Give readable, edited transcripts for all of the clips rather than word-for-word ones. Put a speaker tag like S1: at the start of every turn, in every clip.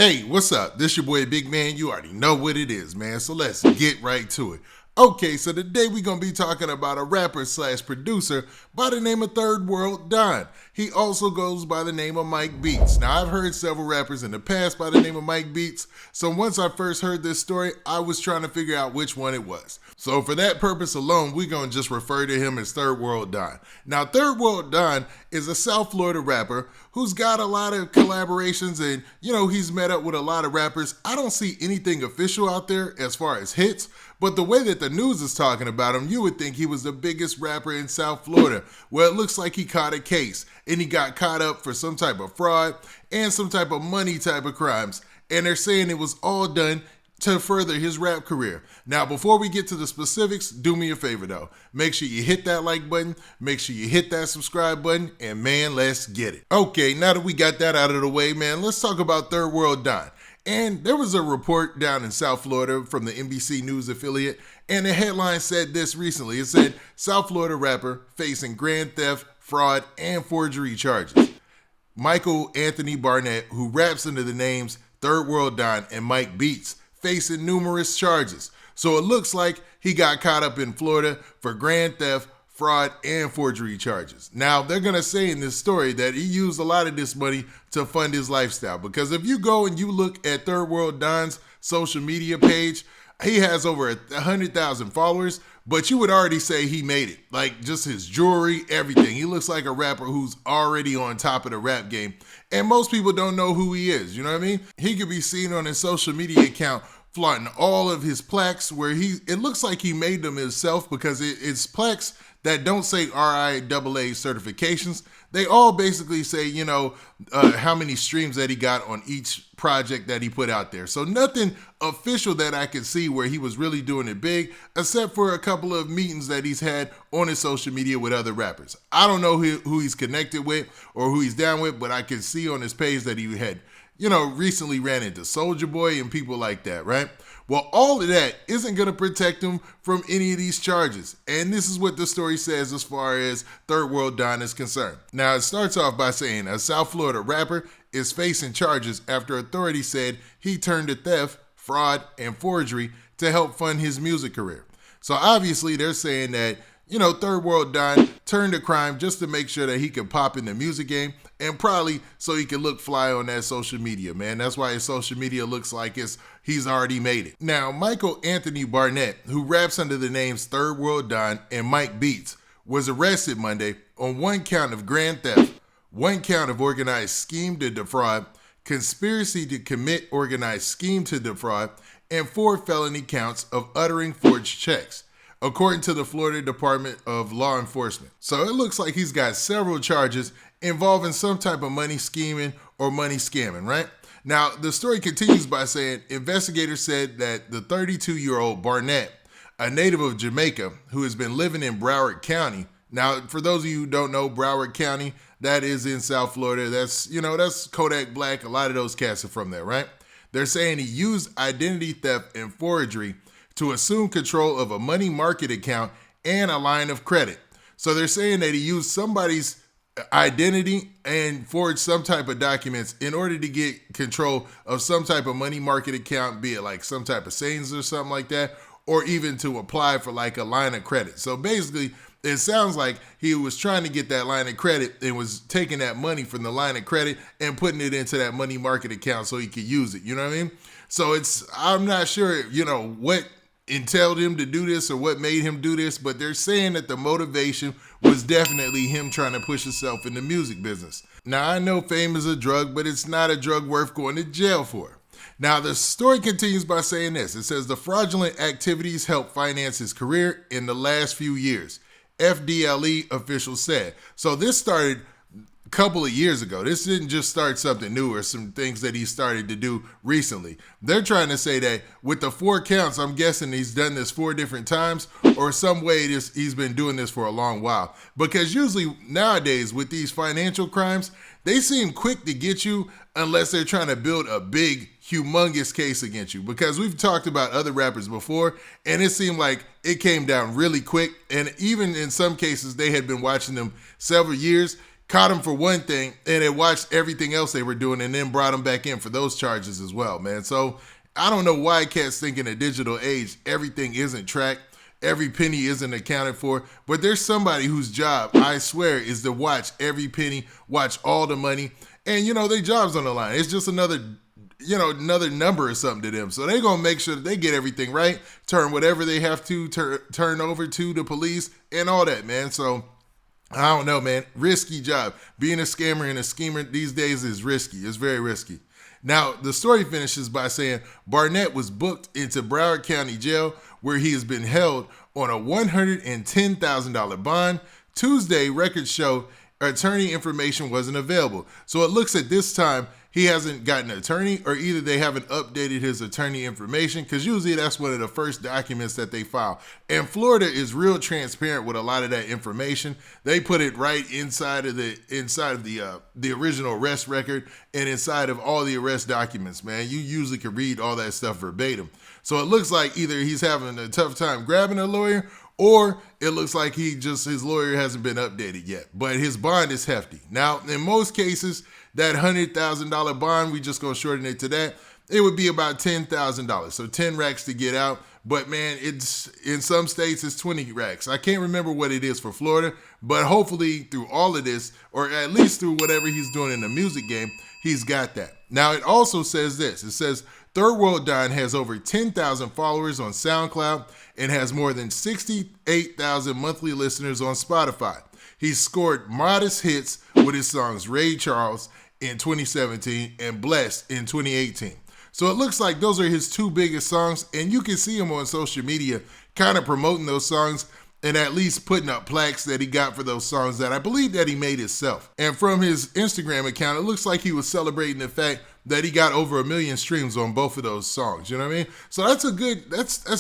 S1: Hey, what's up? This your boy Big Man. You already know what it is, man. So let's get right to it. Okay, so today we're going to be talking about a rapper slash producer by the name of Third World Don. He also goes by the name of Mike Beatz. Now, I've heard several rappers in the past by the name of Mike Beatz. So once I first heard this story, I was trying to figure out which one it was. So for that purpose alone, we're going to just refer to him as Third World Don. Now, Third World Don is a South Florida rapper who's got a lot of collaborations and, he's met up with a lot of rappers. I don't see anything official out there as far as hits, but the way that the news is talking about him, you would think he was the biggest rapper in South Florida. Well, it looks like he caught a case and he got caught up for some type of fraud and some type of money type of crimes. And they're saying it was all done to further his rap career. Now, before we get to the specifics, do me a favor though. Make sure you hit that like button, make sure you hit that subscribe button, and man, let's get it. Okay, now that we got that out of the way, man, let's talk about Third World Don. And there was a report down in South Florida from the NBC News affiliate, and the headline said this recently. It said, South Florida rapper facing grand theft, fraud, and forgery charges. Michael Anthony Barnett, who raps under the names Third World Don and Mike Beatz, facing numerous charges. So it looks like he got caught up in Florida for grand theft, fraud, and forgery charges. Now, they're going to say in this story that he used a lot of this money to fund his lifestyle. Because if you go and you look at Third World Don's social media page, he has over 100,000 followers, but you would already say he made it. Like just his jewelry, everything. He looks like a rapper who's already on top of the rap game. And most people don't know who he is, you know what I mean? He could be seen on his social media account flaunting all of his plaques where it looks like he made them himself because it's plaques that don't say RIAA certifications. They all basically say, how many streams that he got on each project that he put out there. So nothing official that I could see where he was really doing it big, except for a couple of meetings that he's had on his social media with other rappers. I don't know who he's connected with or who he's down with, but I can see on his page that he had recently ran into Soulja Boy and people like that, right? Well, all of that isn't going to protect him from any of these charges. And this is what the story says as far as Third World Don is concerned. Now, it starts off by saying a South Florida rapper is facing charges after authorities said he turned to theft, fraud, and forgery to help fund his music career. So obviously they're saying that Third World Don turned to crime just to make sure that he could pop in the music game and probably so he could look fly on that social media, man. That's why his social media looks like he's already made it. Now, Michael Anthony Barnett, who raps under the names Third World Don and Mike Beatz, was arrested Monday on one count of grand theft, one count of organized scheme to defraud, conspiracy to commit organized scheme to defraud, and 4 felony counts of uttering forged checks, according to the Florida Department of Law Enforcement. So it looks like he's got several charges involving some type of money scheming or money scamming, right? Now, the story continues by saying investigators said that the 32-year-old Barnett, a native of Jamaica who has been living in Broward County. Now, for those of you who don't know, Broward County, that is in South Florida. That's Kodak Black. A lot of those cats are from there, right? They're saying he used identity theft and forgery to assume control of a money market account and a line of credit. So they're saying that he used somebody's identity and forged some type of documents in order to get control of some type of money market account, be it like some type of savings or something like that, or even to apply for like a line of credit. So basically, it sounds like he was trying to get that line of credit and was taking that money from the line of credit and putting it into that money market account so he could use it. You know what I mean? So I'm not sure, what entailed him to do this or what made him do this, but they're saying that the motivation was definitely him trying to push himself in the music business. Now, I know fame is a drug, but it's not a drug worth going to jail for. Now, the story continues by saying this. It says the fraudulent activities helped finance his career in the last few years, FDLE officials said. So this started a couple of years ago. This didn't just start something new or some things that he started to do recently. They're trying to say that with the 4 counts, I'm guessing he's done this 4 different times or some way he's been doing this for a long while. Because usually nowadays with these financial crimes, they seem quick to get you unless they're trying to build a big, humongous case against you. Because we've talked about other rappers before, and it seemed like it came down really quick. And even in some cases, they had been watching them several years. caught him for one thing and it watched everything else they were doing and then brought him back in for those charges as well, man. So I don't know why cats think in a digital age everything isn't tracked, every penny isn't accounted for, but there's somebody whose job, I swear, is to watch every penny, watch all the money, and their job's on the line. It's just another number or something to them. So they're going to make sure that they get everything right, turn whatever they have to turn over to the police and all that, man. So I don't know, man. Risky job. Being a scammer and a schemer these days is risky. It's very risky. Now, the story finishes by saying Barnett was booked into Broward County Jail where he has been held on a $110,000 bond. Tuesday, records show attorney information wasn't available. So it looks at this time he hasn't gotten an attorney, or either they haven't updated his attorney information, because usually that's one of the first documents that they file. And Florida is real transparent with a lot of that information. They put it right inside of the original arrest record and inside of all the arrest documents, man. You usually can read all that stuff verbatim. So it looks like either he's having a tough time grabbing a lawyer, or it looks like his lawyer hasn't been updated yet. But his bond is hefty. Now, in most cases, that $100,000 bond, we just gonna shorten it to that, it would be about $10,000. So 10 racks to get out. But man, it's in some states it's 20 racks. I can't remember what it is for Florida, but hopefully through all of this, or at least through whatever he's doing in the music game, he's got that. Now it also says this. It says Third World Don has over 10,000 followers on SoundCloud and has more than 68,000 monthly listeners on Spotify. He's scored modest hits with his songs Ray Charles in 2017 and Blessed in 2018. So it looks like those are his two biggest songs, and you can see him on social media kind of promoting those songs and at least putting up plaques that he got for those songs that I believe that he made himself. And from his Instagram account, it looks like he was celebrating the fact that he got over 1 million streams on both of those songs. You know what I mean? So that's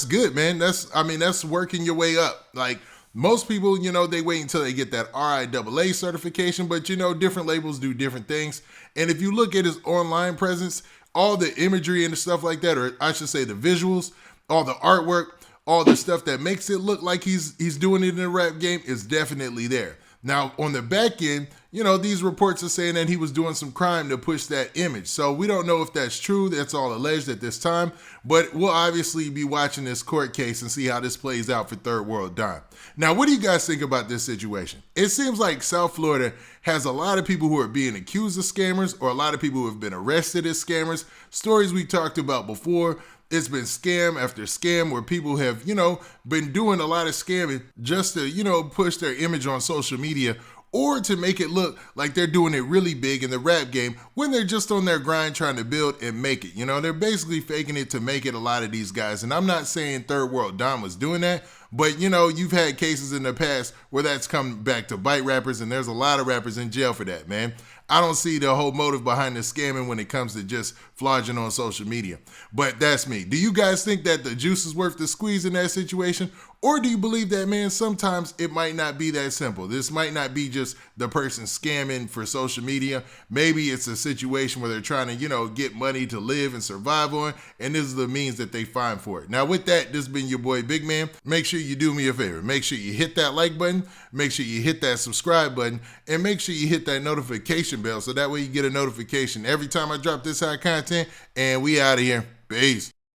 S1: good, man. That's working your way up. Like, most people, they wait until they get that RIAA certification, but different labels do different things. And if you look at his online presence, all the imagery and the stuff like that, or I should say the visuals, all the artwork, all the stuff that makes it look like he's doing it in the rap game is definitely there. Now, on the back end, these reports are saying that he was doing some crime to push that image. So we don't know if that's true. That's all alleged at this time. But we'll obviously be watching this court case and see how this plays out for Third World Don. Now, what do you guys think about this situation? It seems like South Florida has a lot of people who are being accused of scammers, or a lot of people who have been arrested as scammers. Stories we talked about before. It's been scam after scam where people have, been doing a lot of scamming just to, push their image on social media, or to make it look like they're doing it really big in the rap game when they're just on their grind trying to build and make it. They're basically faking it to make it, a lot of these guys. And I'm not saying Third World Don was doing that, but you've had cases in the past where that's come back to bite rappers, and there's a lot of rappers in jail for that, man. I don't see the whole motive behind the scamming when it comes to just flogging on social media. But that's me. Do you guys think that the juice is worth the squeeze in that situation? Or do you believe that, man, sometimes it might not be that simple? This might not be just the person scamming for social media. Maybe it's a situation where they're trying to, get money to live and survive on, and this is the means that they find for it. Now, with that, this has been your boy, Big Man. Make sure you do me a favor. Make sure you hit that like button, make sure you hit that subscribe button, and make sure you hit that notification bell so that way you get a notification every time I drop this hot content, and we out of here. Peace.